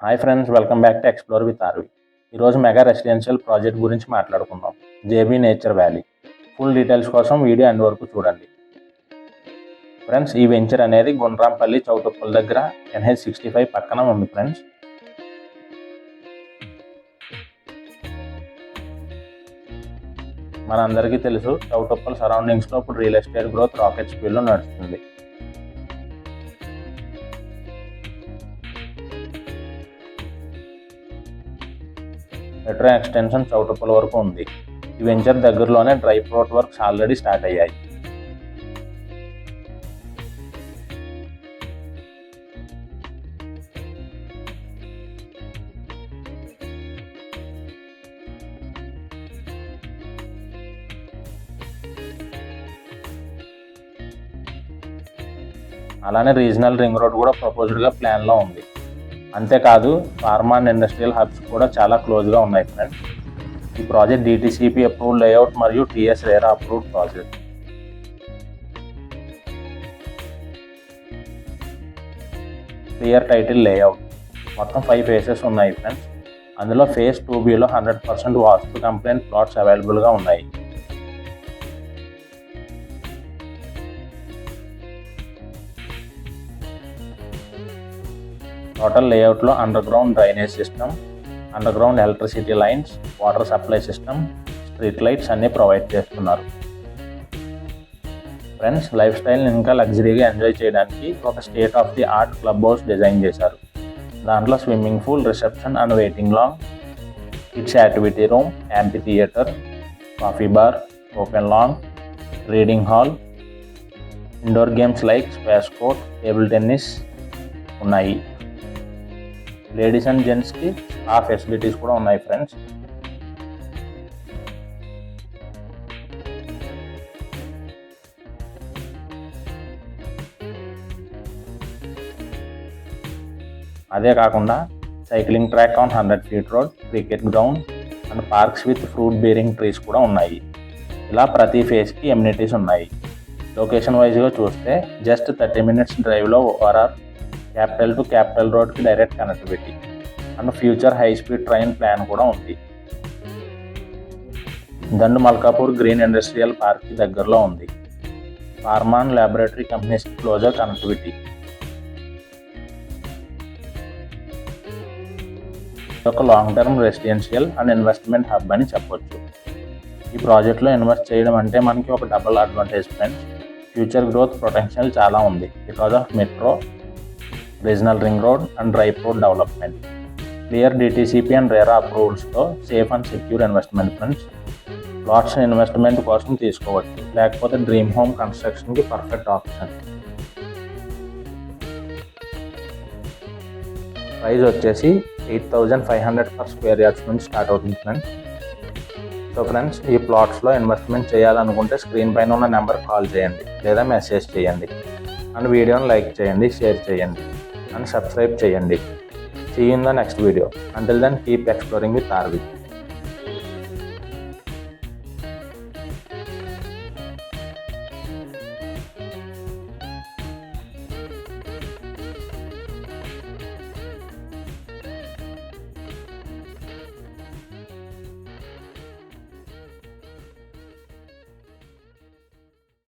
Hi friends, welcome back to explore with RV. ఈరోజు mega residential project గురించి మాట్లాడుకుందాం. JB nature valley. Full details కోసం video end వరకు చూడండి. ఫ్రెండ్స్, ఈ వెంచర్ అనేది గుండ్రాంపల్లి చౌటుప్పల్ దగ్గర NH65 పక్కన ఉంది ఫ్రెండ్స్. మనందరికీ తెలుసు, చౌటుప్పల్ సరౌండింగ్స్లో ఇప్పుడు రియల్ ఎస్టేట్ గ్రోత్ రాకెట్ స్పీడ్లో నడుస్తుంది. మెట్రో ఎక్స్టెన్షన్ చౌటుప్పల్ వరకు ఉంది. ఈ వెంచర్ దగ్గరలోనే dry port works already start అయ్యాయి. అలానే రీజనల్ రింగ్ రోడ్ కూడా ప్రపోజ్డ్గా ప్లాన్లో ఉంది. అంతేకాదు, ఫార్మా అండ్ ఇండస్ట్రియల్ హబ్స్ కూడా చాలా క్లోజ్గా ఉన్నాయి ఫ్రెండ్స్. ఈ ప్రాజెక్ట్ DTCP అప్రూవ్డ్ లేఅవుట్ మరియు TS RERA approved project. Clear title layout. మొత్తం 5 ఫేసెస్ ఉన్నాయి ఫ్రెండ్స్. అందులో ఫేజ్ 2Bలో 100% వాస్తు కంప్లైంట్ ప్లాట్స్ అవైలబుల్గా ఉన్నాయి. టోటల్ లేఅవుట్లో under ground drainage system, under ground electricity lines, water supply system, street lights అన్నీ provide చేస్తున్నారు. Friends, life స్టైల్ని ఇంకా లగ్జరీగా ఎంజాయ్ చేయడానికి ఒక state of the art club house design చేశారు. దాంట్లో swimming pool, reception and waiting long, kids activity room, amphitheatre, coffee bar, open lounge, reading hall, indoor games like squash court, table tennis ఉన్నాయి. Ladies and జెంట్స్కి ఆ facilities కూడా ఉన్నాయి friends. అదే కాకుండా cycling track on 100 feet road, cricket ground and parks with fruit bearing trees కూడా ఉన్నాయి. ఇలా ప్రతి ఫేజ్కి ఎమ్యూనిటీస్ ఉన్నాయి. లొకేషన్ వైజ్గా చూస్తే జస్ట్ 30 minutes డ్రైవ్లో ORR, క్యాపిటల్ టు క్యాపిటల్ రోడ్కి direct connectivity and future high speed train plan కూడా ఉంది. దండు మల్కాపూర్ గ్రీన్ ఇండస్ట్రియల్ పార్క్కి దగ్గరలో ఉంది. ఫార్మా అండ్ ల్యాబొరేటరీ కంపెనీస్కి క్లోజర్ కనెక్టివిటీ. ఒక long term residential and investment hub అని చెప్పొచ్చు. ఈ ప్రాజెక్ట్లో ఇన్వెస్ట్ చేయడం అంటే మనకి ఒక double advantage friends. Future growth potential చాలా ఉంది because of metro, regional ring road and dry port development. Clear DTCP and RERA అప్రూవల్స్తో safe and secure investment friends. Plots investment కోసం తీసుకోవచ్చు, లేకపోతే డ్రీమ్ హోమ్ కన్స్ట్రక్షన్కి పర్ఫెక్ట్ ఆప్షన్. ప్రైస్ వచ్చేసి 8,500 per square yards నుంచి start అవుతుంది ఫ్రెండ్స్. సో ఫ్రెండ్స్, ఈ ప్లాట్స్లో ఇన్వెస్ట్మెంట్ చేయాలనుకుంటే స్క్రీన్ పైన ఉన్న నెంబర్ కాల్ చేయండి లేదా మెసేజ్ చేయండి. అండ్ వీడియోని లైక్ చేయండి, షేర్ చేయండి and subscribe చేయండి. See you in the next video. Until then, keep exploring with RV.